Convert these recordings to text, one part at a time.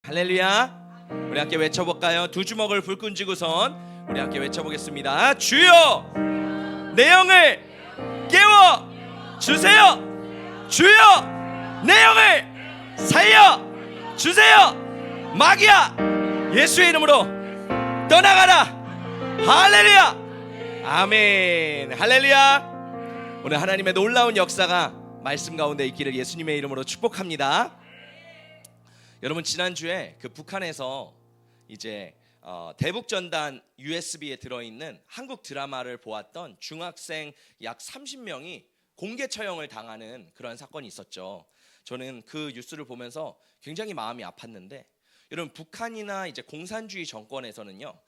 할렐루야. 우리 함께 외쳐볼까요? 두 주먹을 불끈 쥐고선 우리 함께 외쳐보겠습니다. 주여 내 영을 깨워 주세요. 주여 내 영을 살려 주세요. 마귀야 예수의 이름으로 떠나가라. 할렐루야. 아멘. 할렐루야. 오늘 하나님의 놀라운 역사가 말씀 가운데 있기를 예수님의 이름으로 축복합니다. 여러분, 지난주에 그 북한에서 이제 대북전단 USB에 들어있는 한국 드라마를 보았던 중학생 약 30명이 공개 처형을 당하는 그런 사건이 있었죠. 저는 그 뉴스를 보면서 굉장히 마음이 아팠는데, 여러분, 북한이나 이제 공산주의 정권에서는요,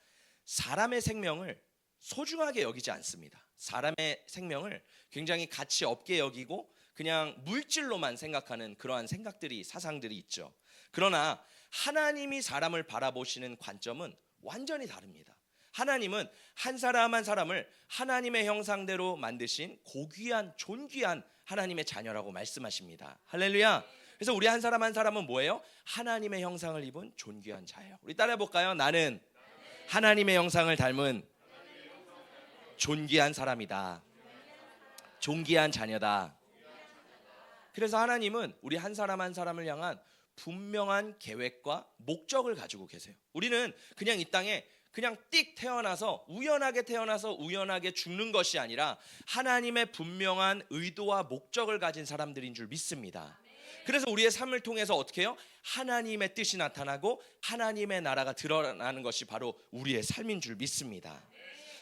사람의 생명을 소중하게 여기지 않습니다. 사람의 생명을 굉장히 가치 없게 여기고 그냥 물질로만 생각하는 그러한 생각들이, 사상들이 있죠. 그러나 하나님이 사람을 바라보시는 관점은 완전히 다릅니다. 하나님은 한 사람 한 사람을 하나님의 형상대로 만드신 고귀한 존귀한 하나님의 자녀라고 말씀하십니다. 할렐루야. 그래서 우리 한 사람 한 사람은 뭐예요? 하나님의 형상을 입은 존귀한 자예요. 우리 따라해 볼까요? 나는 하나님의 형상을 닮은 존귀한 사람이다. 존귀한 자녀다. 그래서 하나님은 우리 한 사람 한 사람을 향한 분명한 계획과 목적을 가지고 계세요. 우리는 그냥 이 땅에 그냥 띡 태어나서 우연하게 죽는 것이 아니라 하나님의 분명한 의도와 목적을 가진 사람들인 줄 믿습니다. 그래서 우리의 삶을 통해서 어떻게 해요? 하나님의 뜻이 나타나고 하나님의 나라가 드러나는 것이 바로 우리의 삶인 줄 믿습니다.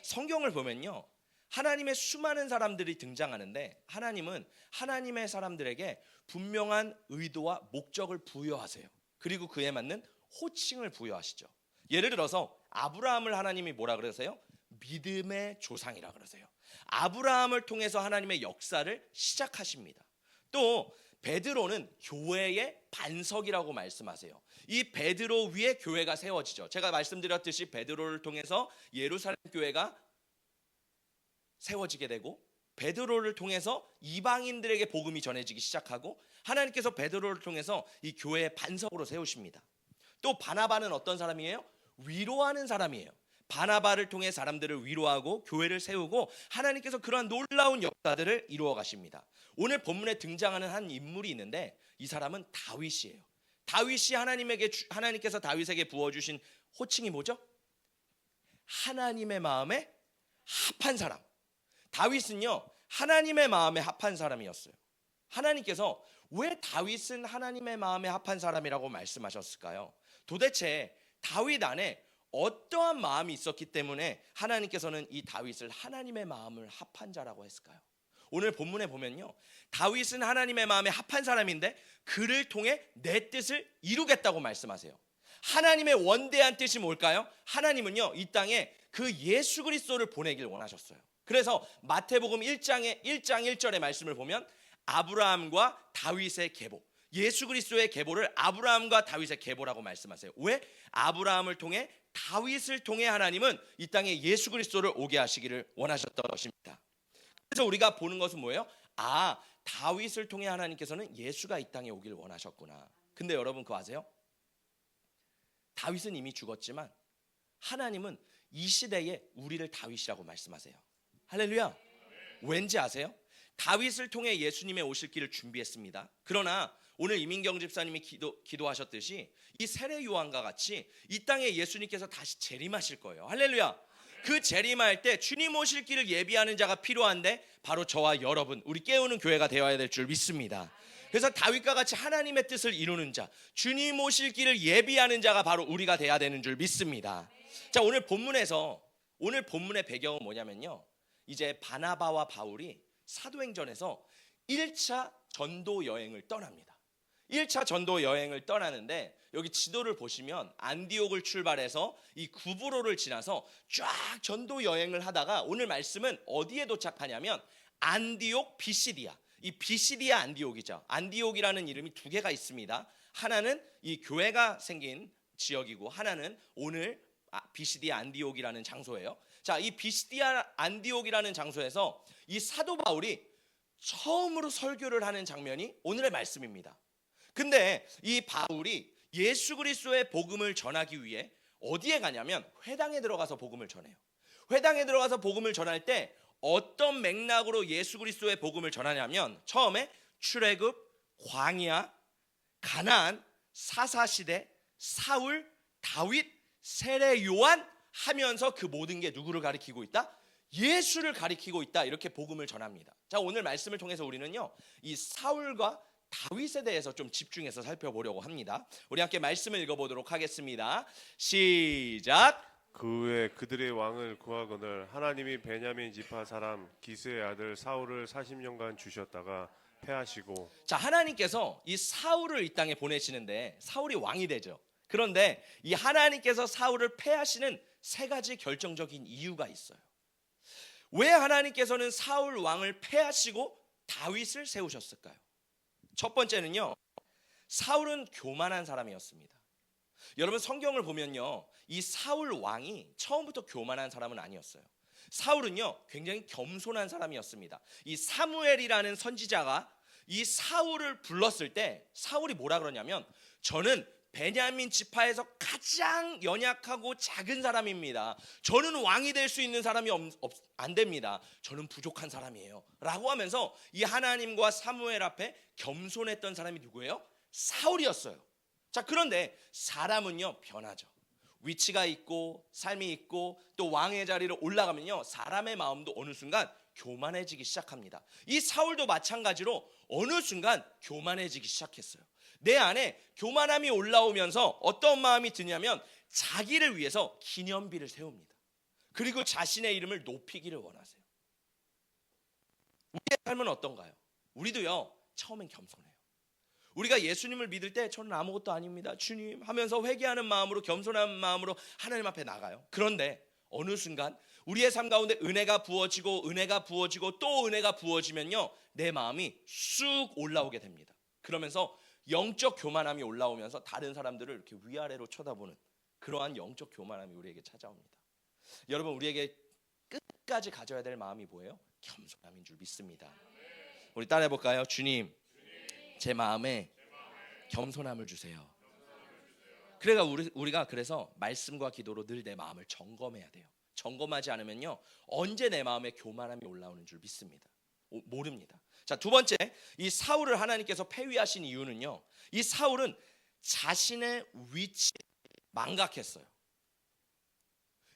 성경을 보면요, 하나님의 수많은 사람들이 등장하는데 하나님은 하나님의 사람들에게 분명한 의도와 목적을 부여하세요. 그리고 그에 맞는 호칭을 부여하시죠. 예를 들어서 아브라함을 하나님이 뭐라 그러세요? 믿음의 조상이라 그러세요. 아브라함을 통해서 하나님의 역사를 시작하십니다. 또 베드로는 교회의 반석이라고 말씀하세요. 이 베드로 위에 교회가 세워지죠. 제가 말씀드렸듯이 베드로를 통해서 예루살렘 교회가 세워지게 되고, 베드로를 통해서 이방인들에게 복음이 전해지기 시작하고, 하나님께서 베드로를 통해서 이 교회의 반석으로 세우십니다. 또 바나바는 어떤 사람이에요? 위로하는 사람이에요. 바나바를 통해 사람들을 위로하고 교회를 세우고 하나님께서 그러한 놀라운 역사들을 이루어 가십니다. 오늘 본문에 등장하는 한 인물이 있는데 이 사람은 다윗이에요. 다윗이 하나님께서 다윗에게 부어주신 호칭이 뭐죠? 하나님의 마음에 합한 사람. 다윗은요, 하나님의 마음에 합한 사람이었어요. 하나님께서 왜 다윗은 하나님의 마음에 합한 사람이라고 말씀하셨을까요? 도대체 다윗 안에 어떠한 마음이 있었기 때문에 하나님께서는 이 다윗을 하나님의 마음을 합한 자라고 했을까요? 오늘 본문에 보면요, 다윗은 하나님의 마음에 합한 사람인데 그를 통해 내 뜻을 이루겠다고 말씀하세요. 하나님의 원대한 뜻이 뭘까요? 하나님은요, 이 땅에 그 예수 그리스도를 보내길 원하셨어요. 그래서 마태복음 1장 1절의 말씀을 보면 아브라함과 다윗의 계보, 예수 그리스도의 계보를 아브라함과 다윗의 계보라고 말씀하세요. 왜? 아브라함을 통해 다윗을 통해 하나님은 이 땅에 예수 그리스도를 오게 하시기를 원하셨던 것입니다. 그래서 우리가 보는 것은 뭐예요? 아, 다윗을 통해 하나님께서는 예수가 이 땅에 오길 원하셨구나. 근데 여러분 그거 아세요? 다윗은 이미 죽었지만 하나님은 이 시대에 우리를 다윗이라고 말씀하세요. 할렐루야. 왠지 아세요? 다윗을 통해 예수님의 오실 길을 준비했습니다. 그러나 오늘 이민경 집사님이 기도하셨듯이 이 세례 요한과 같이 이 땅에 예수님께서 다시 재림하실 거예요. 할렐루야. 그 재림할 때 주님 오실 길을 예비하는 자가 필요한데 바로 저와 여러분, 우리 깨우는 교회가 되어야 될 줄 믿습니다. 그래서 다윗과 같이 하나님의 뜻을 이루는 자, 주님 오실 길을 예비하는 자가 바로 우리가 돼야 되는 줄 믿습니다. 자, 오늘 본문의 배경은 뭐냐면요, 이제 바나바와 바울이 사도행전에서 1차 전도 여행을 떠납니다. 1차 전도 여행을 떠나는데 여기 지도를 보시면 안디옥을 출발해서 이 구브로를 지나서 쫙 전도 여행을 하다가 오늘 말씀은 어디에 도착하냐면 안디옥 비시디아. 이 비시디아 안디옥이죠. 안디옥이라는 이름이 두 개가 있습니다. 하나는 이 교회가 생긴 지역이고 하나는 오늘 비시디아 안디옥이라는 장소예요. 자, 이 비시디아 안디옥이라는 장소에서 이 사도 바울이 처음으로 설교를 하는 장면이 오늘의 말씀입니다. 근데 이 바울이 예수 그리스도의 복음을 전하기 위해 어디에 가냐면 회당에 들어가서 복음을 전해요. 회당에 들어가서 복음을 전할 때 어떤 맥락으로 예수 그리스도의 복음을 전하냐면 처음에 출애굽, 광야, 가나안, 사사시대, 사울, 다윗, 세례 요한 하면서 그 모든 게 누구를 가리키고 있다? 예수를 가리키고 있다. 이렇게 복음을 전합니다. 자, 오늘 말씀을 통해서 우리는요, 이 사울과 다윗에 대해서 좀 집중해서 살펴보려고 합니다. 우리 함께 말씀을 읽어보도록 하겠습니다. 시작. 그 후에 그들의 왕을 구하거늘 하나님이 베냐민 지파 사람 기스의 아들 사울을 40년간 주셨다가 패하시고. 자, 하나님께서 이 사울을 이 땅에 보내시는데 사울이 왕이 되죠. 그런데 이 하나님께서 사울을 패하시는 세 가지 결정적인 이유가 있어요. 왜 하나님께서는 사울 왕을 패하시고 다윗을 세우셨을까요? 첫 번째는요, 사울은 교만한 사람이었습니다. 여러분, 성경을 보면요, 이 사울 왕이 처음부터 교만한 사람은 아니었어요. 사울은요, 굉장히 겸손한 사람이었습니다. 이 사무엘이라는 선지자가 이 사울을 불렀을 때 사울이 뭐라 그러냐면, 저는 베냐민 지파에서 가장 연약하고 작은 사람입니다. 저는 왕이 될 수 있는 사람이 안 됩니다. 저는 부족한 사람이에요 라고 하면서 이 하나님과 사무엘 앞에 겸손했던 사람이 누구예요? 사울이었어요. 자, 그런데 사람은요 변하죠. 위치가 있고 삶이 있고 또 왕의 자리로 올라가면요, 사람의 마음도 어느 순간 교만해지기 시작합니다. 이 사울도 마찬가지로 어느 순간 교만해지기 시작했어요. 내 안에 교만함이 올라오면서 어떤 마음이 드냐면 자기를 위해서 기념비를 세웁니다. 그리고 자신의 이름을 높이기를 원하세요. 우리의 삶은 어떤가요? 우리도요, 처음엔 겸손해요. 우리가 예수님을 믿을 때 저는 아무것도 아닙니다, 주님 하면서 회개하는 마음으로, 겸손한 마음으로 하나님 앞에 나가요. 그런데 어느 순간 우리의 삶 가운데 은혜가 부어지고 은혜가 부어지고 또 은혜가 부어지면요, 내 마음이 쑥 올라오게 됩니다. 그러면서 영적 교만함이 올라오면서 다른 사람들을 이렇게 위아래로 쳐다보는 그러한 영적 교만함이 우리에게 찾아옵니다. 여러분, 우리에게 끝까지 가져야 될 마음이 뭐예요? 겸손함인 줄 믿습니다. 우리 따라해 볼까요? 주님, 제 마음에 겸손함을 주세요. 그래가 우리가 그래서 말씀과 기도로 늘 내 마음을 점검해야 돼요. 점검하지 않으면요, 언제 내 마음에 교만함이 올라오는 줄 믿습니다. 모릅니다. 자, 두 번째, 이 사울을 하나님께서 폐위하신 이유는요, 이 사울은 자신의 위치에 망각했어요.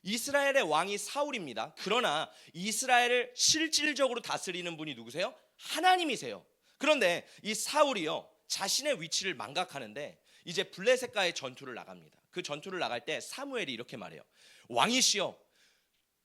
이스라엘의 왕이 사울입니다. 그러나 이스라엘을 실질적으로 다스리는 분이 누구세요? 하나님이세요. 그런데 이 사울이요, 자신의 위치를 망각하는데 이제 블레셋과의 전투를 나갑니다. 그 전투를 나갈 때 사무엘이 이렇게 말해요. 왕이시여,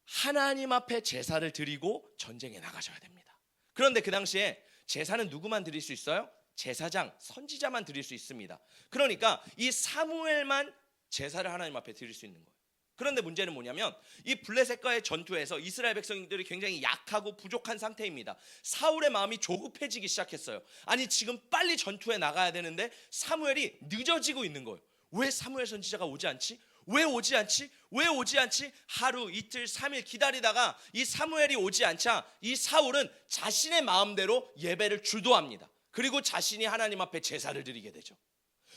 하나님 앞에 제사를 드리고 전쟁에 나가셔야 됩니다. 그런데 그 당시에 제사는 누구만 드릴 수 있어요? 제사장, 선지자만 드릴 수 있습니다. 그러니까 이 사무엘만 제사를 하나님 앞에 드릴 수 있는 거예요. 그런데 문제는 뭐냐면 이 블레셋과의 전투에서 이스라엘 백성들이 굉장히 약하고 부족한 상태입니다. 사울의 마음이 조급해지기 시작했어요. 아니, 지금 빨리 전투에 나가야 되는데 사무엘이 늦어지고 있는 거예요. 왜 사무엘 선지자가 오지 않지? 왜 오지 않지? 왜 오지 않지? 하루, 이틀, 3일 기다리다가 이 사무엘이 오지 않자 이 사울은 자신의 마음대로 예배를 주도합니다. 그리고 자신이 하나님 앞에 제사를 드리게 되죠.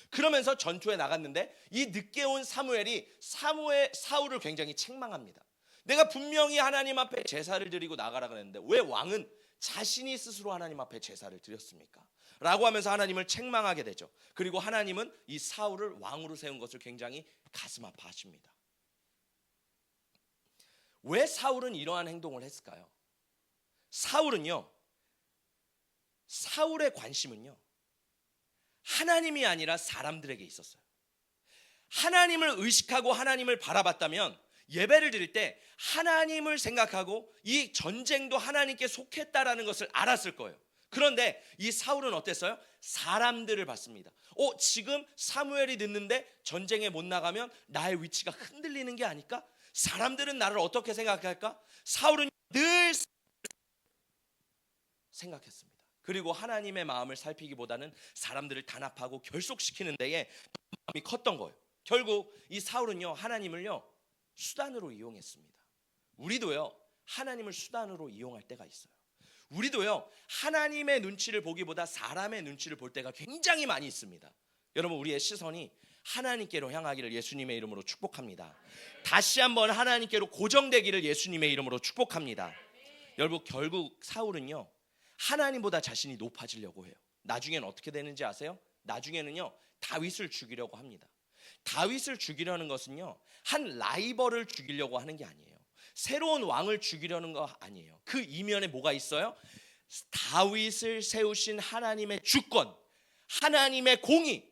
그러면서 전투에 나갔는데 이 늦게 온 사무엘이 사울을 굉장히 책망합니다. 내가 분명히 하나님 앞에 제사를 드리고 나가라 그랬는데 왜 왕은 자신이 스스로 하나님 앞에 제사를 드렸습니까? 라고 하면서 하나님을 책망하게 되죠. 그리고 하나님은 이 사울을 왕으로 세운 것을 굉장히 가슴 아파하십니다. 왜 사울은 이러한 행동을 했을까요? 사울의 관심은요, 하나님이 아니라 사람들에게 있었어요. 하나님을 의식하고 하나님을 바라봤다면 예배를 드릴 때 하나님을 생각하고 이 전쟁도 하나님께 속했다라는 것을 알았을 거예요. 그런데 이 사울은 어땠어요? 사람들을 봤습니다. 지금 사무엘이 늦는데 전쟁에 못 나가면 나의 위치가 흔들리는 게 아닐까? 사람들은 나를 어떻게 생각할까? 사울은 늘 생각했습니다. 그리고 하나님의 마음을 살피기보다는 사람들을 단합하고 결속시키는 데에 마음이 컸던 거예요. 결국 이 사울은요, 하나님을요 수단으로 이용했습니다. 우리도요, 하나님을 수단으로 이용할 때가 있어요. 우리도요, 하나님의 눈치를 보기보다 사람의 눈치를 볼 때가 굉장히 많이 있습니다. 여러분, 우리의 시선이 하나님께로 향하기를 예수님의 이름으로 축복합니다. 다시 한번 하나님께로 고정되기를 예수님의 이름으로 축복합니다. 여러분, 결국 사울은요, 하나님보다 자신이 높아지려고 해요. 나중에는 어떻게 되는지 아세요? 나중에는요, 다윗을 죽이려고 합니다. 다윗을 죽이려는 것은요, 한 라이벌을 죽이려고 하는 게 아니에요. 새로운 왕을 죽이려는 거 아니에요. 그 이면에 뭐가 있어요? 다윗을 세우신 하나님의 주권, 하나님의 공의,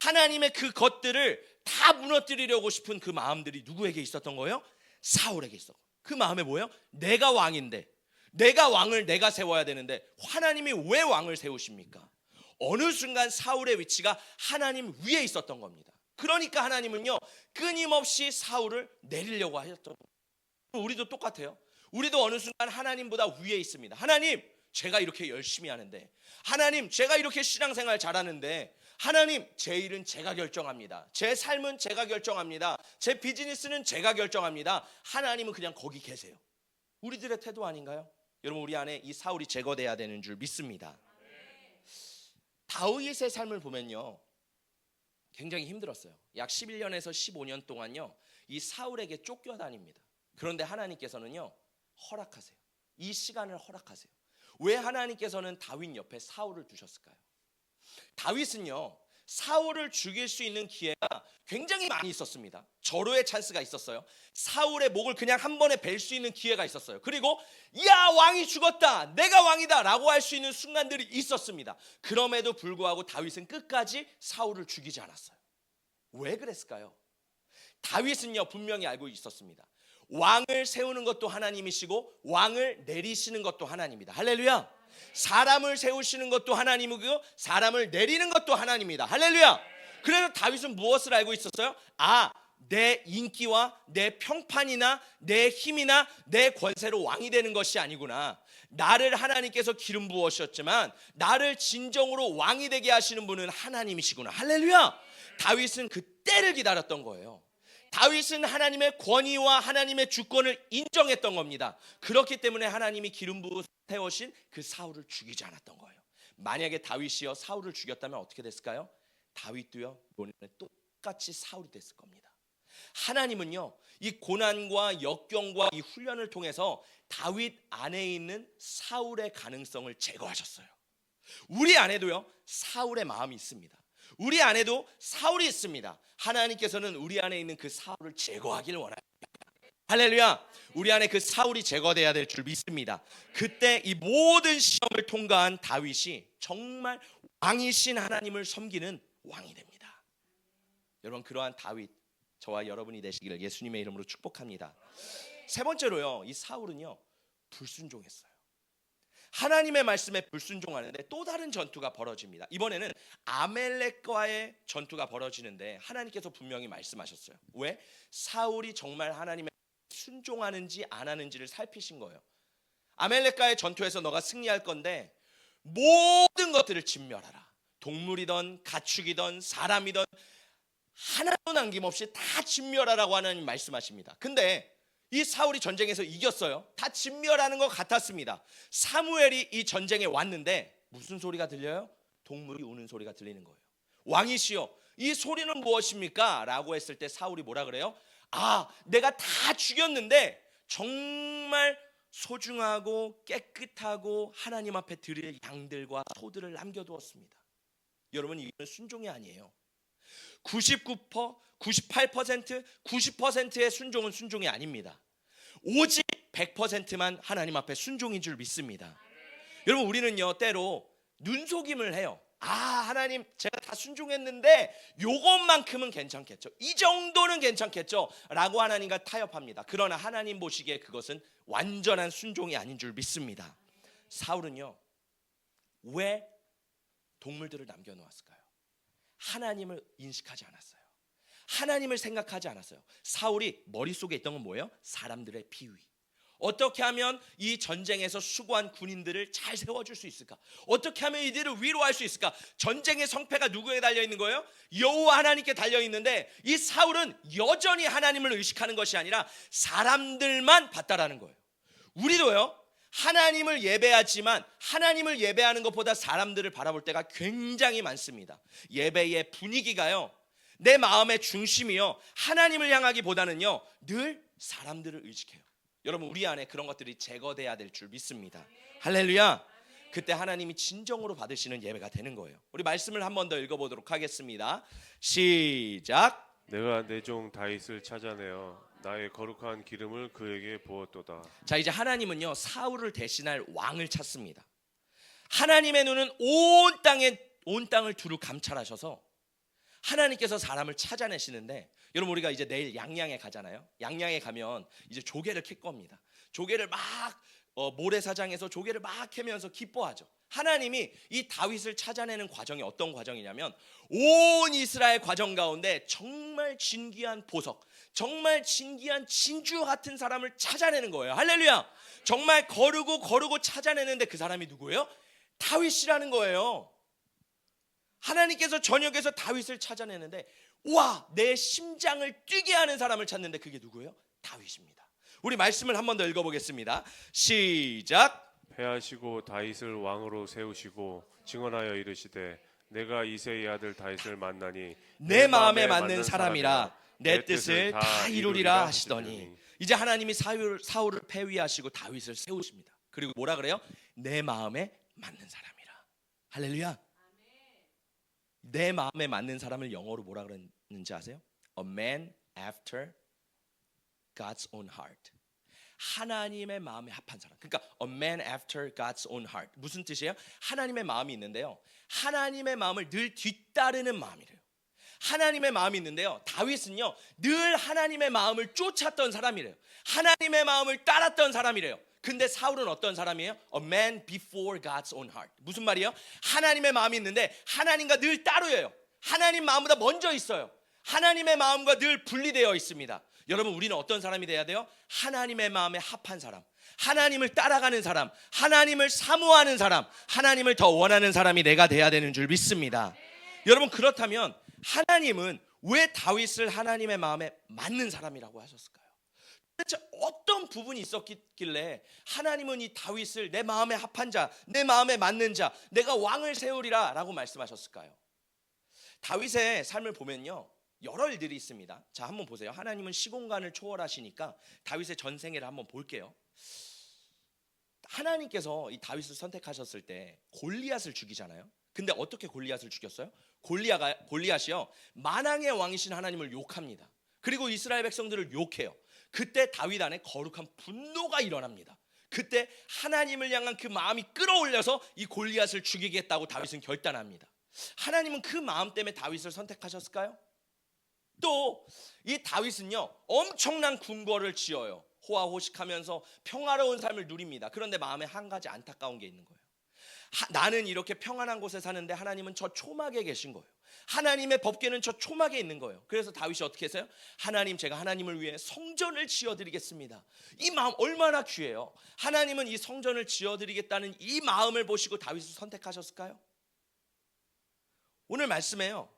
하나님의 그 것들을 다 무너뜨리려고 싶은 그 마음들이 누구에게 있었던 거예요? 사울에게 있어. 그 마음에 뭐예요? 내가 왕인데, 내가 왕을 내가 세워야 되는데 하나님이 왜 왕을 세우십니까? 어느 순간 사울의 위치가 하나님 위에 있었던 겁니다. 그러니까 하나님은요, 끊임없이 사울을 내리려고 하셨던 거예요. 우리도 똑같아요. 우리도 어느 순간 하나님보다 위에 있습니다. 하나님, 제가 이렇게 열심히 하는데, 하나님, 제가 이렇게 신앙생활 잘하는데, 하나님, 제 일은 제가 결정합니다. 제 삶은 제가 결정합니다. 제 비즈니스는 제가 결정합니다. 하나님은 그냥 거기 계세요. 우리들의 태도 아닌가요? 여러분, 우리 안에 이 사울이 제거돼야 되는 줄 믿습니다. 다윗의 삶을 보면요, 굉장히 힘들었어요. 약 11년에서 15년 동안요, 이 사울에게 쫓겨다닙니다. 그런데 하나님께서는요, 허락하세요. 이 시간을 허락하세요. 왜 하나님께서는 다윗 옆에 사울을 두셨을까요? 다윗은요, 사울을 죽일 수 있는 기회가 굉장히 많이 있었습니다. 절호의 찬스가 있었어요. 사울의 목을 그냥 한 번에 벨 수 있는 기회가 있었어요. 그리고 야, 왕이 죽었다, 내가 왕이다 라고 할 수 있는 순간들이 있었습니다. 그럼에도 불구하고 다윗은 끝까지 사울을 죽이지 않았어요. 왜 그랬을까요? 다윗은요, 분명히 알고 있었습니다. 왕을 세우는 것도 하나님이시고 왕을 내리시는 것도 하나님입니다. 할렐루야. 사람을 세우시는 것도 하나님이고 사람을 내리는 것도 하나님입니다. 할렐루야. 그래서 다윗은 무엇을 알고 있었어요? 내 인기와 내 평판이나 내 힘이나 내 권세로 왕이 되는 것이 아니구나. 나를 하나님께서 기름 부으셨지만 나를 진정으로 왕이 되게 하시는 분은 하나님이시구나. 할렐루야. 다윗은 그 때를 기다렸던 거예요. 다윗은 하나님의 권위와 하나님의 주권을 인정했던 겁니다. 그렇기 때문에 하나님이 기름 부어 세우신 그 사울을 죽이지 않았던 거예요. 만약에 다윗이요 사울을 죽였다면 어떻게 됐을까요? 다윗도요 이번에는 똑같이 사울이 됐을 겁니다. 하나님은요, 이 고난과 역경과 이 훈련을 통해서 다윗 안에 있는 사울의 가능성을 제거하셨어요. 우리 안에도요 사울의 마음이 있습니다. 우리 안에도 사울이 있습니다. 하나님께서는 우리 안에 있는 그 사울을 제거하기를 원합니다. 할렐루야. 우리 안에 그 사울이 제거돼야 될 줄 믿습니다. 그때 이 모든 시험을 통과한 다윗이 정말 왕이신 하나님을 섬기는 왕이 됩니다. 여러분, 그러한 다윗, 저와 여러분이 되시기를 예수님의 이름으로 축복합니다. 세 번째로요, 이 사울은요 불순종했어요. 하나님의 말씀에 불순종하는데 또 다른 전투가 벌어집니다. 이번에는 아멜렉과의 전투가 벌어지는데 하나님께서 분명히 말씀하셨어요. 왜? 사울이 정말 하나님의 순종하는지 안 하는지를 살피신 거예요. 아멜렉과의 전투에서 너가 승리할 건데 모든 것들을 진멸하라. 동물이든 가축이든 사람이든 하나도 남김없이 다 진멸하라고 하나님 말씀하십니다. 근데 이 사울이 전쟁에서 이겼어요. 다 진멸하는 것 같았습니다. 사무엘이 이 전쟁에 왔는데 무슨 소리가 들려요? 동물이 우는 소리가 들리는 거예요. 왕이시여, 이 소리는 무엇입니까? 라고 했을 때 사울이 뭐라 그래요? 내가 다 죽였는데 정말 소중하고 깨끗하고 하나님 앞에 드릴 양들과 소들을 남겨두었습니다. 여러분, 이건 순종이 아니에요. 99%, 98%, 90%의 순종은 순종이 아닙니다. 오직 100%만 하나님 앞에 순종인 줄 믿습니다. 여러분, 우리는요 때로 눈속임을 해요. 하나님, 제가 다 순종했는데 요것만큼은 괜찮겠죠, 이 정도는 괜찮겠죠 라고 하나님과 타협합니다. 그러나 하나님 보시기에 그것은 완전한 순종이 아닌 줄 믿습니다. 사울은요 왜 동물들을 남겨놓았을까요? 하나님을 인식하지 않았어요. 하나님을 생각하지 않았어요. 사울이 머릿속에 있던 건 뭐예요? 사람들의 비위. 어떻게 하면 이 전쟁에서 수고한 군인들을 잘 세워줄 수 있을까? 어떻게 하면 이들을 위로할 수 있을까? 전쟁의 성패가 누구에게 달려있는 거예요? 여호와 하나님께 달려있는데 이 사울은 여전히 하나님을 의식하는 것이 아니라 사람들만 봤다라는 거예요. 우리도요 하나님을 예배하지만 하나님을 예배하는 것보다 사람들을 바라볼 때가 굉장히 많습니다. 예배의 분위기가요 내 마음의 중심이요 하나님을 향하기보다는요 늘 사람들을 의식해요. 여러분 우리 안에 그런 것들이 제거돼야 될 줄 믿습니다. 할렐루야. 그때 하나님이 진정으로 받으시는 예배가 되는 거예요. 우리 말씀을 한 번 더 읽어보도록 하겠습니다. 시작. 내가 내 종 다윗을 찾아내어 나의 거룩한 기름을 그에게 부었도다. 자, 이제 하나님은요 사울을 대신할 왕을 찾습니다. 하나님의 눈은 온 땅을 두루 감찰하셔서 하나님께서 사람을 찾아내시는데, 여러분 우리가 이제 내일 양양에 가잖아요. 양양에 가면 이제 조개를 캘 겁니다. 조개를 막 모래사장에서 조개를 막 캐면서 기뻐하죠. 하나님이 이 다윗을 찾아내는 과정이 어떤 과정이냐면, 온 이스라엘 과정 가운데 정말 진귀한 보석, 정말 진귀한 진주 같은 사람을 찾아내는 거예요. 할렐루야. 정말 거르고 찾아내는데 그 사람이 누구예요? 다윗이라는 거예요. 하나님께서 저녁에서 다윗을 찾아내는데, 와, 내 심장을 뛰게 하는 사람을 찾는데 그게 누구예요? 다윗입니다. 우리 말씀을 한 번 더 읽어보겠습니다. 시작. 패하시고 다윗을 왕으로 세우시고 증언하여 이르시되 내가 이새의 아들 다윗을 만나니 내 마음에 맞는 사람이라 내 뜻을 다 이루리라 하시더니, 이제 하나님이 사울을 폐위하시고 다윗을 세우십니다. 그리고 뭐라 그래요? 내 마음에 맞는 사람이라. 할렐루야. 내 마음에 맞는 사람을 영어로 뭐라 그랬는지 아세요? A man after God's own heart. 하나님의 마음에 합한 사람. 그러니까 a man after God's own heart. 무슨 뜻이에요? 하나님의 마음이 있는데요, 하나님의 마음을 늘 뒤따르는 마음이래요. 하나님의 마음이 있는데요, 다윗은요 늘 하나님의 마음을 쫓았던 사람이래요. 하나님의 마음을 따랐던 사람이래요. 근데 사울은 어떤 사람이에요? A man before God's own heart. 무슨 말이에요? 하나님의 마음이 있는데 하나님과 늘 따로예요. 하나님 마음보다 먼저 있어요. 하나님의 마음과 늘 분리되어 있습니다. 여러분 우리는 어떤 사람이 돼야 돼요? 하나님의 마음에 합한 사람, 하나님을 따라가는 사람, 하나님을 사모하는 사람, 하나님을 더 원하는 사람이 내가 돼야 되는 줄 믿습니다. 여러분 그렇다면 하나님은 왜 다윗을 하나님의 마음에 맞는 사람이라고 하셨을까요? 도대체 어떤 부분이 있었길래 하나님은 이 다윗을 내 마음에 합한 자, 내 마음에 맞는 자, 내가 왕을 세우리라 라고 말씀하셨을까요? 다윗의 삶을 보면요 여러 일들이 있습니다. 자, 한번 보세요. 하나님은 시공간을 초월하시니까 다윗의 전생애를 한번 볼게요. 하나님께서 이 다윗을 선택하셨을 때 골리앗을 죽이잖아요. 근데 어떻게 골리앗을 죽였어요? 골리앗이요 만왕의 왕이신 하나님을 욕합니다. 그리고 이스라엘 백성들을 욕해요. 그때 다윗 안에 거룩한 분노가 일어납니다. 그때 하나님을 향한 그 마음이 끌어올려서 이 골리앗을 죽이겠다고 다윗은 결단합니다. 하나님은 그 마음 때문에 다윗을 선택하셨을까요? 또 이 다윗은요 엄청난 궁궐을 지어요. 호화호식하면서 평화로운 삶을 누립니다. 그런데 마음에 한 가지 안타까운 게 있는 거예요. 나는 이렇게 평안한 곳에 사는데 하나님은 저 초막에 계신 거예요. 하나님의 법궤는 저 초막에 있는 거예요. 그래서 다윗이 어떻게 했어요? 하나님, 제가 하나님을 위해 성전을 지어드리겠습니다. 이 마음 얼마나 귀해요. 하나님은 이 성전을 지어드리겠다는 이 마음을 보시고 다윗을 선택하셨을까요? 오늘 말씀에요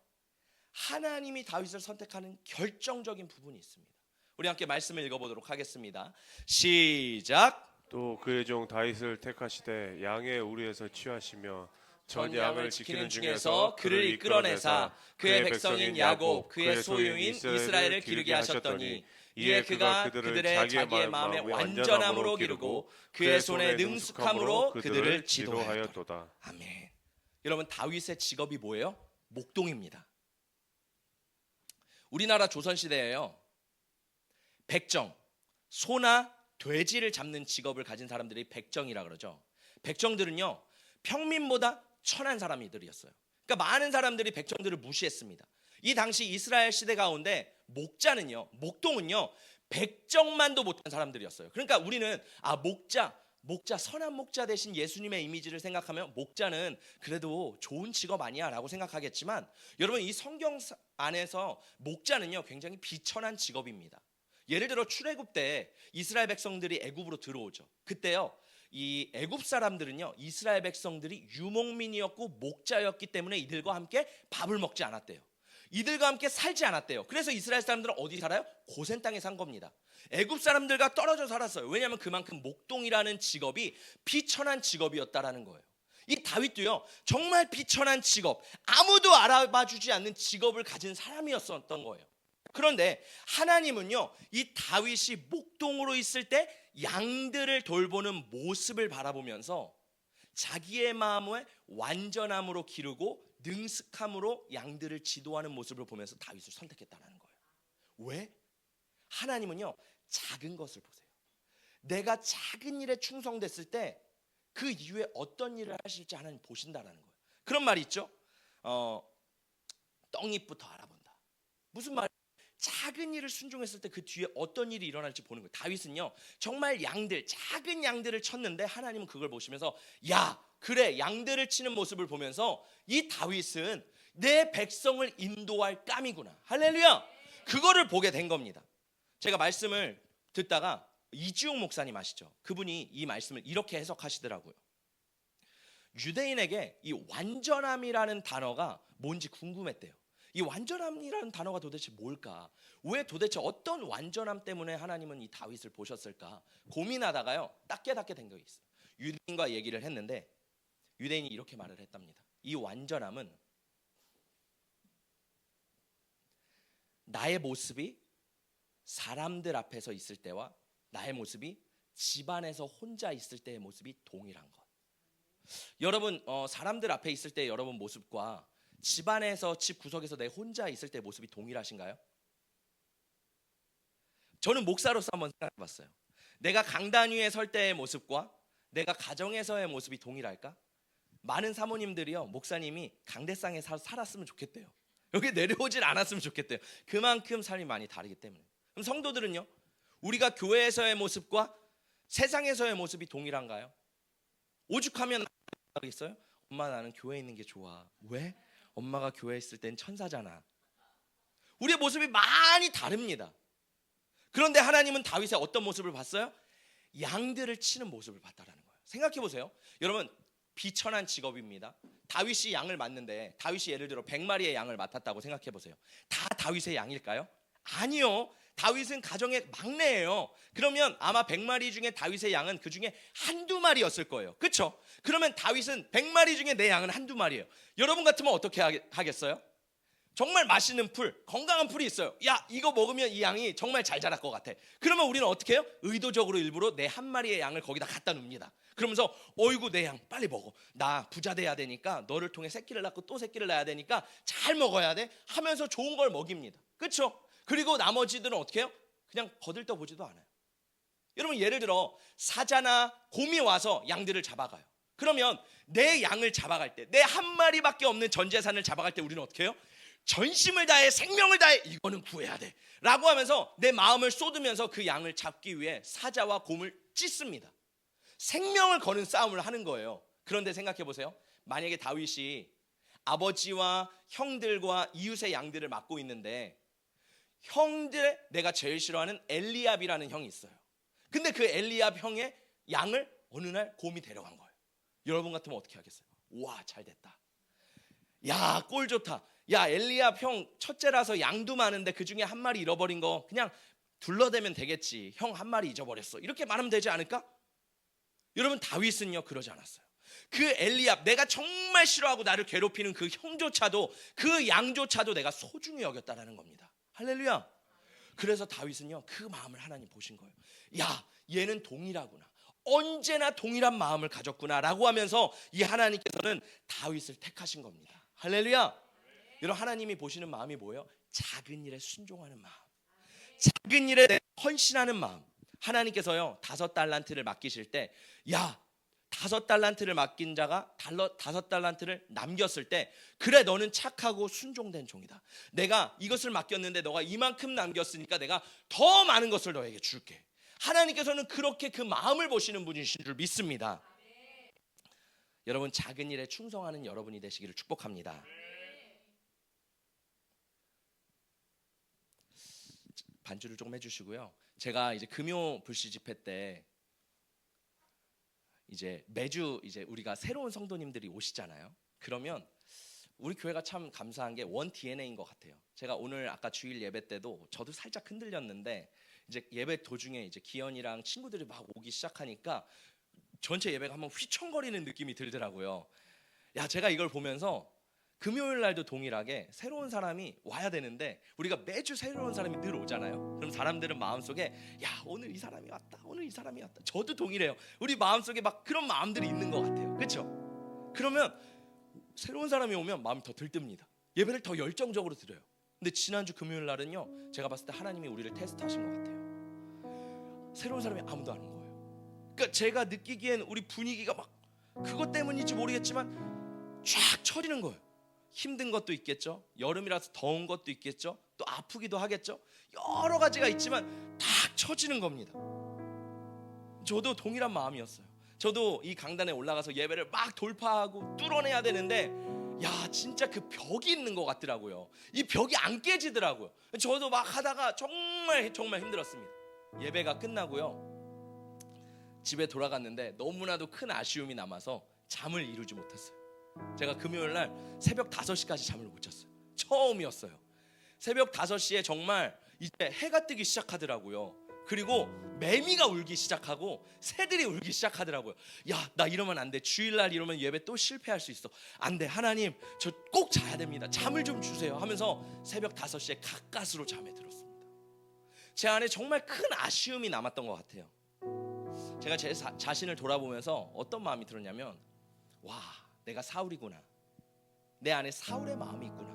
하나님이 다윗을 선택하는 결정적인 부분이 있습니다. 우리 함께 말씀을 읽어보도록 하겠습니다. 시작. 또 그의 종 다윗을 택하시되 양의 우리에서 취하시며 전 양을 지키는 중에서 그를 이끌어내사 그의 백성인 야곱 그의 소유인 이스라엘을 기르게 하셨더니 이에 그가 그들의 자기의 마음에 완전함으로 기르고 그의 손에 능숙함으로 그들을 지도하였도다. 아멘. 여러분 다윗의 직업이 뭐예요? 목동입니다. 우리나라 조선시대에요 백정, 소나 돼지를 잡는 직업을 가진 사람들이 백정이라 그러죠. 백정들은요 평민보다 천한 사람들이었어요. 그러니까 많은 사람들이 백정들을 무시했습니다. 이 당시 이스라엘 시대 가운데 목동은요 백정만도 못한 사람들이었어요. 그러니까 우리는 목자 선한 목자 대신 예수님의 이미지를 생각하면 목자는 그래도 좋은 직업 아니야 라고 생각하겠지만, 여러분 이 성경 안에서 목자는요 굉장히 비천한 직업입니다. 예를 들어 출애굽 때 이스라엘 백성들이 애굽으로 들어오죠. 그때요 이 애굽 사람들은요 이스라엘 백성들이 유목민이었고 목자였기 때문에 이들과 함께 밥을 먹지 않았대요. 이들과 함께 살지 않았대요. 그래서 이스라엘 사람들은 어디 살아요? 고센 땅에 산 겁니다. 애굽 사람들과 떨어져 살았어요. 왜냐하면 그만큼 목동이라는 직업이 비천한 직업이었다라는 거예요. 이 다윗도요, 정말 비천한 직업, 아무도 알아봐주지 않는 직업을 가진 사람이었던 거예요. 그런데 하나님은요, 이 다윗이 목동으로 있을 때 양들을 돌보는 모습을 바라보면서 자기의 마음을 완전함으로 기르고 능숙함으로 양들을 지도하는 모습을 보면서 다윗을 선택했다는 거예요. 왜? 하나님은요, 작은 것을 보세요. 내가 작은 일에 충성됐을 때 그 이후에 어떤 일을 하실지 하나님 보신다는 거예요. 그런 말이 있죠. 떡잎부터 알아본다. 무슨 말? 작은 일을 순종했을 때 그 뒤에 어떤 일이 일어날지 보는 거예요. 다윗은요, 정말 양들, 작은 양들을 쳤는데 하나님은 그걸 보시면서 야, 그래, 양들을 치는 모습을 보면서 이 다윗은 내 백성을 인도할 깜이구나. 할렐루야. 그거를 보게 된 겁니다. 제가 말씀을 듣다가 이지용 목사님 아시죠? 그분이 이 말씀을 이렇게 해석하시더라고요. 유대인에게 이 완전함이라는 단어가 뭔지 궁금했대요. 이 완전함이라는 단어가 도대체 뭘까? 왜 도대체 어떤 완전함 때문에 하나님은 이 다윗을 보셨을까? 고민하다가요, 딱 깨닫게 된 게 있어요. 유대인과 얘기를 했는데 유대인이 이렇게 말을 했답니다. 이 완전함은 나의 모습이 사람들 앞에서 있을 때와 나의 모습이 집안에서 혼자 있을 때의 모습이 동일한 것. 여러분, 사람들 앞에 있을 때 여러분 모습과 집안에서 집 구석에서 내 혼자 있을 때 모습이 동일하신가요? 저는 목사로서 한번 생각해봤어요. 내가 강단 위에 설 때의 모습과 내가 가정에서의 모습이 동일할까? 많은 사모님들이요, 목사님이 강대상에 살았으면 좋겠대요. 여기 내려오질 않았으면 좋겠대요. 그만큼 삶이 많이 다르기 때문에. 그럼 성도들은요, 우리가 교회에서의 모습과 세상에서의 모습이 동일한가요? 오죽하면 하겠어요? 엄마, 나는 교회에 있는 게 좋아. 왜? 엄마가 교회에 있을 땐 천사잖아. 우리의 모습이 많이 다릅니다. 그런데 하나님은 다윗의 어떤 모습을 봤어요? 양들을 치는 모습을 봤다라는 거예요. 생각해 보세요. 여러분, 비천한 직업입니다. 다윗이 양을 맡는데 다윗이 예를 들어 100마리의 양을 맡았다고 생각해 보세요. 다 다윗의 양일까요? 아니요. 다윗은 가정의 막내예요. 그러면 아마 100마리 중에 다윗의 양은 그 중에 한두 마리였을 거예요. 그렇죠? 그러면 다윗은 100마리 중에 내 양은 한두 마리예요. 여러분 같으면 어떻게 하겠어요? 정말 맛있는 풀, 건강한 풀이 있어요. 야, 이거 먹으면 이 양이 정말 잘 자랄 것 같아. 그러면 우리는 어떻게 해요? 의도적으로 일부러 내 한 마리의 양을 거기다 갖다 놉니다. 그러면서 어이구, 내 양 빨리 먹어. 나 부자 돼야 되니까, 너를 통해 새끼를 낳고 또 새끼를 낳아야 되니까 잘 먹어야 돼 하면서 좋은 걸 먹입니다. 그렇죠? 그리고 나머지들은 어떻게 해요? 그냥 거들떠 보지도 않아요. 여러분, 예를 들어 사자나 곰이 와서 양들을 잡아가요. 그러면 내 양을 잡아갈 때, 내 한 마리밖에 없는 전 재산을 잡아갈 때 우리는 어떻게 해요? 전심을 다해, 생명을 다해, 이거는 구해야 돼 라고 하면서 내 마음을 쏟으면서 그 양을 잡기 위해 사자와 곰을 찢습니다. 생명을 거는 싸움을 하는 거예요. 그런데 생각해 보세요. 만약에 다윗이 아버지와 형들과 이웃의 양들을 맡고 있는데 형들, 내가 제일 싫어하는 엘리압이라는 형이 있어요. 근데 그 엘리압 형의 양을 어느 날 곰이 데려간 거예요. 여러분 같으면 어떻게 하겠어요? 와, 잘 됐다. 야, 꼴 좋다. 야, 엘리압 형 첫째라서 양도 많은데 그 중에 한 마리 잃어버린 거 그냥 둘러대면 되겠지. 형 한 마리 잊어버렸어. 이렇게 말하면 되지 않을까? 여러분, 다윗은요, 그러지 않았어요. 그 엘리압, 내가 정말 싫어하고 나를 괴롭히는 그 형조차도, 그 양조차도 내가 소중히 여겼다라는 겁니다. 할렐루야. 그래서 다윗은요, 그 마음을 하나님 보신 거예요. 야, 얘는 동일하구나. 언제나 동일한 마음을 가졌구나 라고 하면서 이 하나님께서는 다윗을 택하신 겁니다. 할렐루야. 여러분, 하나님이 보시는 마음이 뭐예요? 작은 일에 순종하는 마음, 작은 일에 헌신하는 마음. 하나님께서요, 5달란트를 맡기실 때, 야, 5달란트를 맡긴 자가 5달란트를 남겼을 때, 그래, 너는 착하고 순종된 종이다. 내가 이것을 맡겼는데 너가 이만큼 남겼으니까 내가 더 많은 것을 너에게 줄게. 하나님께서는 그렇게 그 마음을 보시는 분이신 줄 믿습니다. 여러분, 작은 일에 충성하는 여러분이 되시기를 축복합니다. 반주를 조금 해주시고요. 제가 이제 금요 불시 집회 때 이제 매주 이제 우리가 새로운 성도님들이 오시잖아요. 그러면 우리 교회가 참 감사한 게 원 DNA인 것 같아요. 제가 오늘 아까 주일 예배 때도 저도 살짝 흔들렸는데 이제 예배 도중에 이제 기현이랑 친구들이 막 오기 시작하니까 전체 예배가 한번 휘청거리는 느낌이 들더라고요. 야, 제가 이걸 보면서 금요일 날도 동일하게 새로운 사람이 와야 되는데 우리가 매주 새로운 사람이 늘 오잖아요. 그럼 사람들은 마음속에 야, 오늘 이 사람이 왔다, 오늘 이 사람이 왔다. 저도 동일해요. 우리 마음속에 막 그런 마음들이 있는 것 같아요. 그렇죠? 그러면 새로운 사람이 오면 마음이 더 들뜹니다. 예배를 더 열정적으로 드려요. 근데 지난주 금요일 날은요, 제가 봤을 때 하나님이 우리를 테스트하신 것 같아요. 새로운 사람이 아무도 안 온 거예요. 그러니까 제가 느끼기엔 우리 분위기가 막 그것 때문인지 모르겠지만 쫙 쳐지는 거예요. 힘든 것도 있겠죠. 여름이라서 더운 것도 있겠죠. 또 아프기도 하겠죠. 여러 가지가 있지만 딱 쳐지는 겁니다. 저도 동일한 마음이었어요. 저도 이 강단에 올라가서 예배를 막 돌파하고 뚫어내야 되는데 야, 진짜 그 벽이 있는 것 같더라고요. 이 벽이 안 깨지더라고요. 저도 막 하다가 정말 힘들었습니다. 예배가 끝나고요, 집에 돌아갔는데 너무나도 큰 아쉬움이 남아서 잠을 이루지 못했어요. 제가 금요일 날 새벽 5시까지 잠을 못 잤어요. 처음이었어요. 새벽 5시에 정말 이제 해가 뜨기 시작하더라고요. 그리고 매미가 울기 시작하고 새들이 울기 시작하더라고요. 야, 나 이러면 안 돼. 주일날 이러면 예배 또 실패할 수 있어. 안 돼. 하나님, 저 꼭 자야 됩니다. 잠을 좀 주세요 하면서 새벽 5시에 가까스로 잠에 들었습니다. 제 안에 정말 큰 아쉬움이 남았던 것 같아요. 제가 제 자신을 돌아보면서 어떤 마음이 들었냐면, 와, 내가 사울이구나. 내 안에 사울의 마음이 있구나.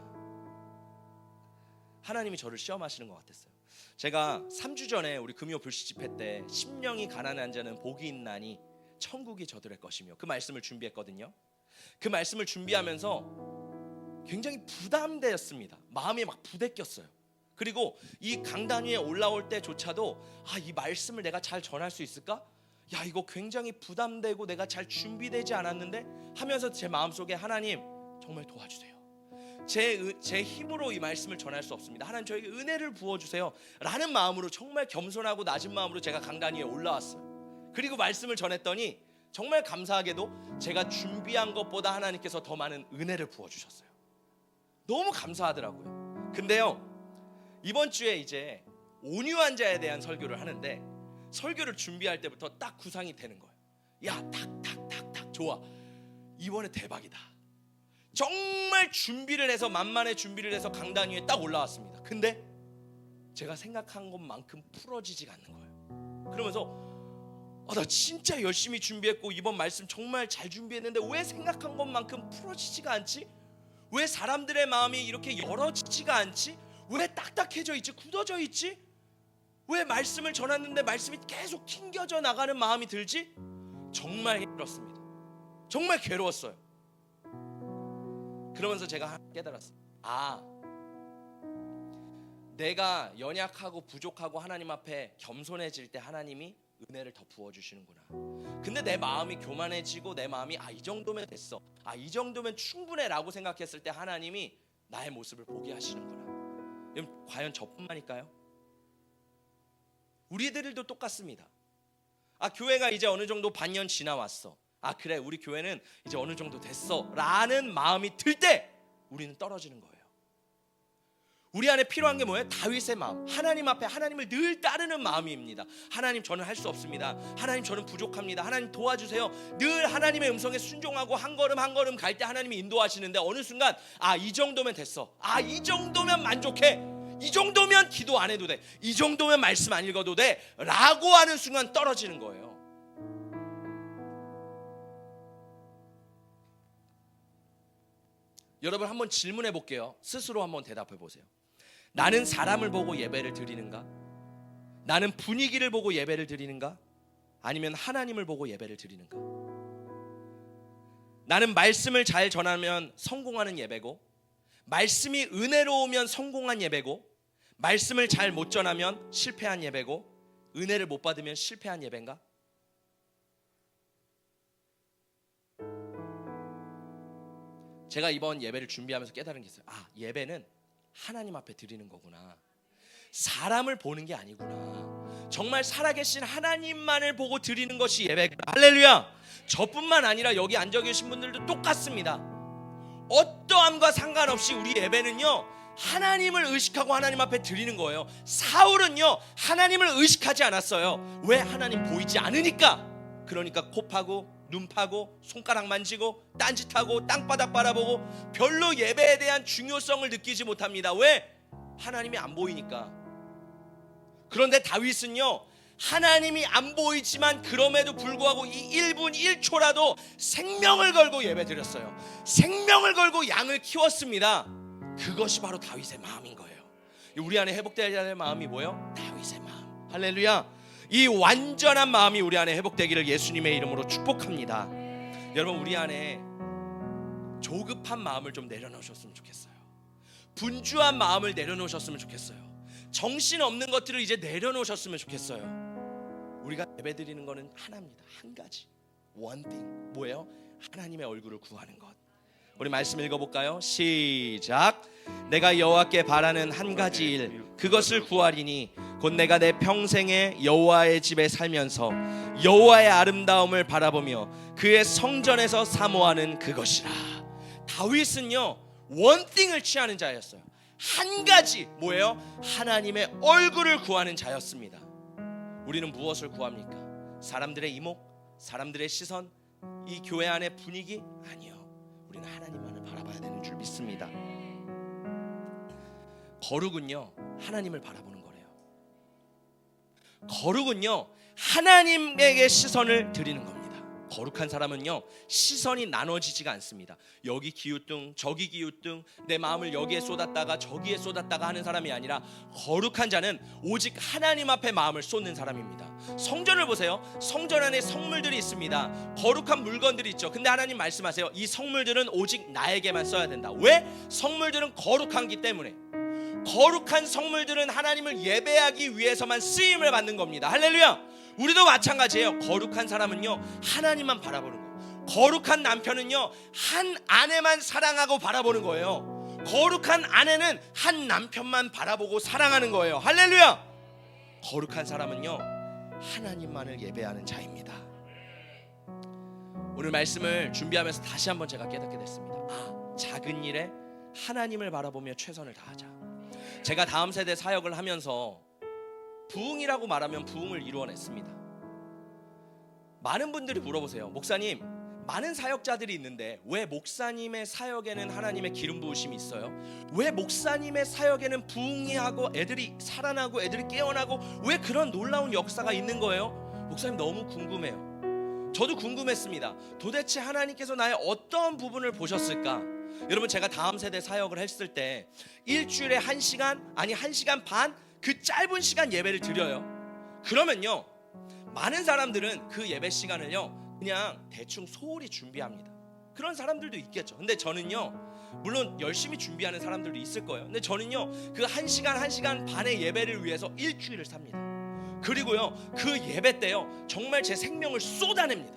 하나님이 저를 시험하시는 것 같았어요. 제가 3주 전에 우리 금요 불시 집회 때 심령이 가난한 자는 복이 있나니 천국이 저들의 것이며 그 말씀을 준비했거든요. 그 말씀을 준비하면서 굉장히 부담되었습니다. 마음이 막 부대꼈어요. 그리고 이 강단 위에 올라올 때조차도 이 말씀을 내가 잘 전할 수 있을까? 야, 이거 굉장히 부담되고 내가 잘 준비되지 않았는데 하면서 제 마음속에 하나님, 정말 도와주세요. 제 힘으로 이 말씀을 전할 수 없습니다. 하나님, 저에게 은혜를 부어주세요 라는 마음으로, 정말 겸손하고 낮은 마음으로 제가 강단 위에 올라왔어요. 그리고 말씀을 전했더니 정말 감사하게도 제가 준비한 것보다 하나님께서 더 많은 은혜를 부어주셨어요. 너무 감사하더라고요. 근데요, 이번 주에 이제 온유한 자에 대한 설교를 하는데 설교를 준비할 때부터 딱 구상이 되는 거예요. 야, 탁 좋아, 이번에 대박이다. 정말 준비를 해서, 만만의 준비를 해서 강단 위에 딱 올라왔습니다. 근데 제가 생각한 것만큼 풀어지지가 않는 거예요. 그러면서 나 진짜 열심히 준비했고 이번 말씀 정말 잘 준비했는데 왜 생각한 것만큼 풀어지지가 않지? 왜 사람들의 마음이 이렇게 열어지지가 않지? 왜 딱딱해져 있지? 굳어져 있지? 왜 말씀을 전했는데 말씀이 계속 튕겨져 나가는 마음이 들지? 정말 힘들었습니다. 정말 괴로웠어요. 그러면서 제가 깨달았어요. 내가 연약하고 부족하고 하나님 앞에 겸손해질 때 하나님이 은혜를 더 부어주시는구나. 근데 내 마음이 교만해지고 내 마음이 이 정도면 됐어, 이 정도면 충분해 라고 생각했을 때 하나님이 나의 모습을 보게 하시는구나. 그럼 과연 저뿐만일까요? 우리들도 똑같습니다. 교회가 이제 어느 정도 반년 지나왔어, 그래, 우리 교회는 이제 어느 정도 됐어 라는 마음이 들 때 우리는 떨어지는 거예요. 우리 안에 필요한 게 뭐예요? 다윗의 마음, 하나님 앞에 하나님을 늘 따르는 마음입니다. 하나님, 저는 할 수 없습니다. 하나님, 저는 부족합니다. 하나님, 도와주세요. 늘 하나님의 음성에 순종하고 한 걸음 한 걸음 갈 때 하나님이 인도하시는데 어느 순간 이 정도면 됐어, 이 정도면 만족해, 이 정도면 기도 안 해도 돼, 이 정도면 말씀 안 읽어도 돼 라고 하는 순간 떨어지는 거예요. 여러분, 한번 질문해 볼게요. 스스로 한번 대답해 보세요. 나는 사람을 보고 예배를 드리는가? 나는 분위기를 보고 예배를 드리는가? 아니면 하나님을 보고 예배를 드리는가? 나는 말씀을 잘 전하면 성공하는 예배고, 말씀이 은혜로우면 성공한 예배고, 말씀을 잘 못 전하면 실패한 예배고, 은혜를 못 받으면 실패한 예배인가? 제가 이번 예배를 준비하면서 깨달은 게 있어요. 예배는 하나님 앞에 드리는 거구나. 사람을 보는 게 아니구나. 정말 살아계신 하나님만을 보고 드리는 것이 예배구나. 할렐루야. 저뿐만 아니라 여기 앉아 계신 분들도 똑같습니다. 어떠함과 상관없이 우리 예배는요, 하나님을 의식하고 하나님 앞에 드리는 거예요. 사울은요, 하나님을 의식하지 않았어요. 왜? 하나님 보이지 않으니까. 그러니까 코 파고 눈 파고 손가락 만지고 딴짓하고 땅바닥 바라보고 별로 예배에 대한 중요성을 느끼지 못합니다. 왜? 하나님이 안 보이니까. 그런데 다윗은요, 하나님이 안 보이지만 그럼에도 불구하고 이 1분 1초라도 생명을 걸고 예배드렸어요. 생명을 걸고 양을 키웠습니다. 그것이 바로 다윗의 마음인 거예요. 우리 안에 회복되어야 될 마음이 뭐예요? 다윗의 마음. 할렐루야. 이 완전한 마음이 우리 안에 회복되기를 예수님의 이름으로 축복합니다. 여러분, 우리 안에 조급한 마음을 좀 내려놓으셨으면 좋겠어요. 분주한 마음을 내려놓으셨으면 좋겠어요. 정신없는 것들을 이제 내려놓으셨으면 좋겠어요. 우리가 예배드리는 거는 하나입니다. 한 가지, one thing. 뭐예요? 하나님의 얼굴을 구하는 것. 우리 말씀 읽어볼까요? 시작. 내가 여호와께 바라는 한 가지 일, 그것을 구하리니 곧 내가 내 평생에 여호와의 집에 살면서 여호와의 아름다움을 바라보며 그의 성전에서 사모하는 그것이라. 다윗은요, 원띵을 취하는 자였어요. 한 가지, 뭐예요? 하나님의 얼굴을 구하는 자였습니다. 우리는 무엇을 구합니까? 사람들의 이목, 사람들의 시선, 이 교회 안의 분위기? 아니요. 우리는 하나님만을 바라봐야 되는 줄 믿습니다. 거룩은요, 하나님을 바라보는 거래요. 거룩은요, 하나님에게 시선을 드리는 겁니다. 거룩한 사람은요, 시선이 나눠지지가 않습니다. 여기 기웃등 저기 기웃등, 내 마음을 여기에 쏟았다가 저기에 쏟았다가 하는 사람이 아니라, 거룩한 자는 오직 하나님 앞에 마음을 쏟는 사람입니다. 성전을 보세요. 성전 안에 성물들이 있습니다. 거룩한 물건들이 있죠. 근데 하나님 말씀하세요. 이 성물들은 오직 나에게만 써야 된다. 왜? 성물들은 거룩한기 때문에. 거룩한 성물들은 하나님을 예배하기 위해서만 쓰임을 받는 겁니다. 할렐루야. 우리도 마찬가지예요. 거룩한 사람은요, 하나님만 바라보는 거예요. 거룩한 남편은요, 한 아내만 사랑하고 바라보는 거예요. 거룩한 아내는 한 남편만 바라보고 사랑하는 거예요. 할렐루야. 거룩한 사람은요, 하나님만을 예배하는 자입니다. 오늘 말씀을 준비하면서 다시 한번 제가 깨닫게 됐습니다. 작은 일에 하나님을 바라보며 최선을 다하자. 제가 다음 세대 사역을 하면서 부흥이라고 말하면 부흥을 이루어냈습니다. 많은 분들이 물어보세요. 목사님, 많은 사역자들이 있는데 왜 목사님의 사역에는 하나님의 기름 부으심이 있어요? 왜 목사님의 사역에는 부흥이 하고 애들이 살아나고 애들이 깨어나고 왜 그런 놀라운 역사가 있는 거예요? 목사님, 너무 궁금해요. 저도 궁금했습니다. 도대체 하나님께서 나의 어떤 부분을 보셨을까? 여러분, 제가 다음 세대 사역을 했을 때 일주일에 1시간, 아니 1시간 반, 그 짧은 시간 예배를 드려요. 그러면요, 많은 사람들은 그 예배 시간을요, 그냥 대충 소홀히 준비합니다. 그런 사람들도 있겠죠. 근데 저는요, 물론 열심히 준비하는 사람들도 있을 거예요. 근데 저는요, 그 1시간, 1시간 반의 예배를 위해서 일주일을 삽니다. 그리고요, 그 예배 때요, 정말 제 생명을 쏟아냅니다.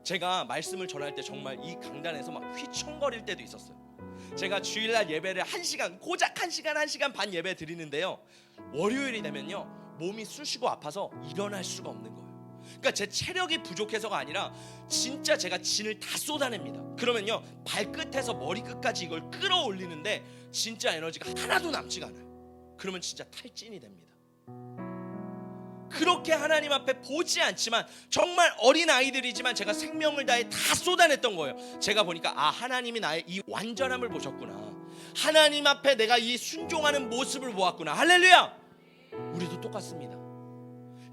제가 말씀을 전할 때 정말 이 강단에서 막 휘청거릴 때도 있었어요. 제가 주일날 예배를 1시간, 고작 1시간, 1시간 반 예배 드리는데요, 월요일이 되면요, 몸이 쑤시고 아파서 일어날 수가 없는 거예요. 그러니까 제 체력이 부족해서가 아니라 진짜 제가 진을 다 쏟아냅니다. 그러면요, 발끝에서 머리끝까지 이걸 끌어올리는데 진짜 에너지가 하나도 남지가 않아요. 그러면 진짜 탈진이 됩니다. 그렇게 하나님 앞에 보지 않지만 정말 어린 아이들이지만 제가 생명을 다해 다 쏟아냈던 거예요. 제가 보니까 하나님이 나의 이 완전함을 보셨구나. 하나님 앞에 내가 이 순종하는 모습을 보았구나. 할렐루야. 우리도 똑같습니다.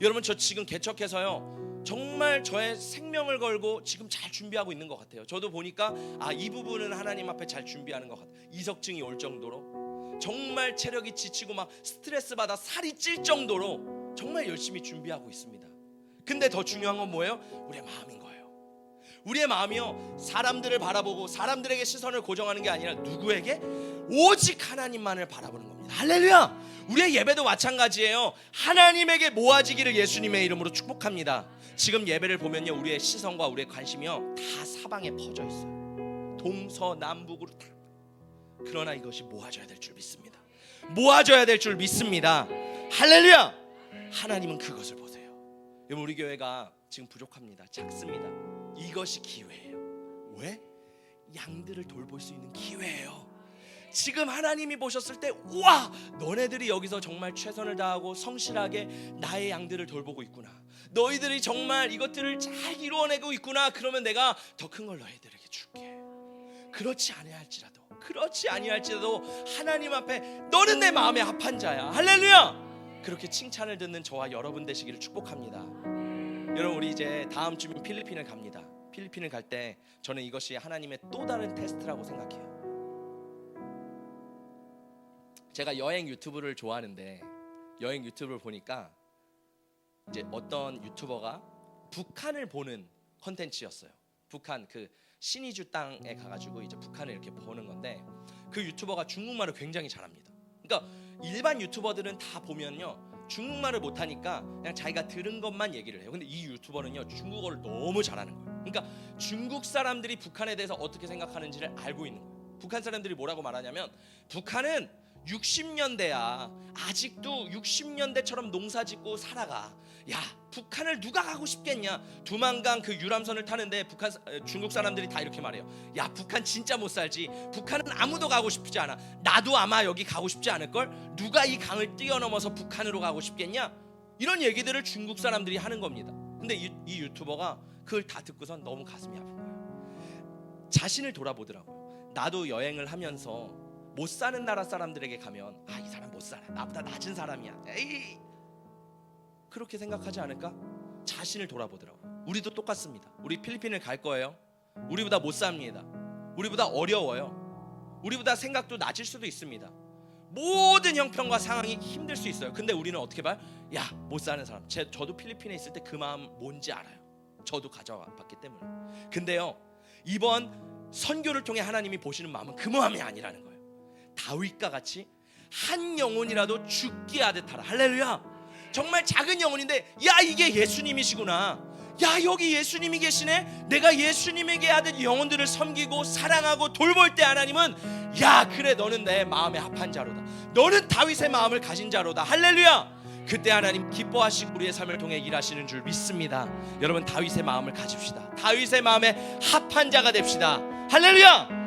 여러분, 저 지금 개척해서요, 정말 저의 생명을 걸고 지금 잘 준비하고 있는 것 같아요. 저도 보니까 이 부분은 하나님 앞에 잘 준비하는 것 같아요. 이석증이 올 정도로 정말 체력이 지치고 막 스트레스 받아 살이 찔 정도로 정말 열심히 준비하고 있습니다. 근데 더 중요한 건 뭐예요? 우리의 마음인 거예요. 우리의 마음이요, 사람들을 바라보고 사람들에게 시선을 고정하는 게 아니라 누구에게? 오직 하나님만을 바라보는 겁니다. 할렐루야. 우리의 예배도 마찬가지예요. 하나님에게 모아지기를 예수님의 이름으로 축복합니다. 지금 예배를 보면요, 우리의 시선과 우리의 관심이요, 다 사방에 퍼져 있어요. 동서남북으로 다. 그러나 이것이 모아져야 될 줄 믿습니다. 모아져야 될 줄 믿습니다. 할렐루야. 하나님은 그것을 보세요. 여러분, 우리 교회가 지금 부족합니다. 작습니다. 이것이 기회예요. 왜? 양들을 돌볼 수 있는 기회예요. 지금 하나님이 보셨을 때 우와, 너네들이 여기서 정말 최선을 다하고 성실하게 나의 양들을 돌보고 있구나, 너희들이 정말 이것들을 잘 이루어내고 있구나, 그러면 내가 더 큰 걸 너희들에게 줄게. 그렇지 아니할지라도 하나님 앞에 너는 내 마음에 합한 자야. 할렐루야. 그렇게 칭찬을 듣는 저와 여러분 되시기를 축복합니다. 여러분, 우리 이제 다음 주면 필리핀을 갑니다. 필리핀을 갈 때 저는 이것이 하나님의 또 다른 테스트라고 생각해요. 제가 여행 유튜브를 좋아하는데 여행 유튜브를 보니까 이제 어떤 유튜버가 북한을 보는 컨텐츠였어요. 북한 그 신의주 땅에 가가지고 이제 북한을 이렇게 보는 건데 그 유튜버가 중국말을 굉장히 잘합니다. 그러니까 일반 유튜버들은 다 보면요 중국말을 못하니까 그냥 자기가 들은 것만 얘기를 해요. 근데 이 유튜버는요 중국어를 너무 잘하는 거예요. 그러니까 중국 사람들이 북한에 대해서 어떻게 생각하는지를 알고 있는 거예요. 북한 사람들이 뭐라고 말하냐면 북한은 60년대야. 아직도 60년대처럼 농사 짓고 살아가. 야, 북한을 누가 가고 싶겠냐? 두만강 그 유람선을 타는데 중국 사람들이 다 이렇게 말해요. 야, 북한 진짜 못 살지. 북한은 아무도 가고 싶지 않아. 나도 아마 여기 가고 싶지 않을걸? 누가 이 강을 뛰어넘어서 북한으로 가고 싶겠냐? 이런 얘기들을 중국 사람들이 하는 겁니다. 근데 이 유튜버가 그걸 다 듣고선 너무 가슴이 아픈 거예요. 자신을 돌아보더라고요. 나도 여행을 하면서 못 사는 나라 사람들에게 가면 아, 이 사람 못 살아. 나보다 낮은 사람이야. 에이, 그렇게 생각하지 않을까? 자신을 돌아보더라고요. 우리도 똑같습니다. 우리 필리핀을 갈 거예요. 우리보다 못 삽니다. 우리보다 어려워요. 우리보다 생각도 낮을 수도 있습니다. 모든 형편과 상황이 힘들 수 있어요. 근데 우리는 어떻게 봐요? 야, 못 사는 사람. 저도 필리핀에 있을 때 그 마음 뭔지 알아요. 저도 가져봤기 때문에. 근데요, 이번 선교를 통해 하나님이 보시는 마음은 그 마음이 아니라는 거예요. 다윗과 같이 한 영혼이라도 죽게 하듯 하라. 할렐루야. 정말 작은 영혼인데 야, 이게 예수님이시구나. 야, 여기 예수님이 계시네. 내가 예수님에게 하듯 영혼들을 섬기고 사랑하고 돌볼 때 하나님은 야, 그래, 너는 내 마음에 합한 자로다. 너는 다윗의 마음을 가진 자로다. 할렐루야. 그때 하나님 기뻐하시고 우리의 삶을 통해 일하시는 줄 믿습니다. 여러분, 다윗의 마음을 가집시다. 다윗의 마음에 합한 자가 됩시다. 할렐루야.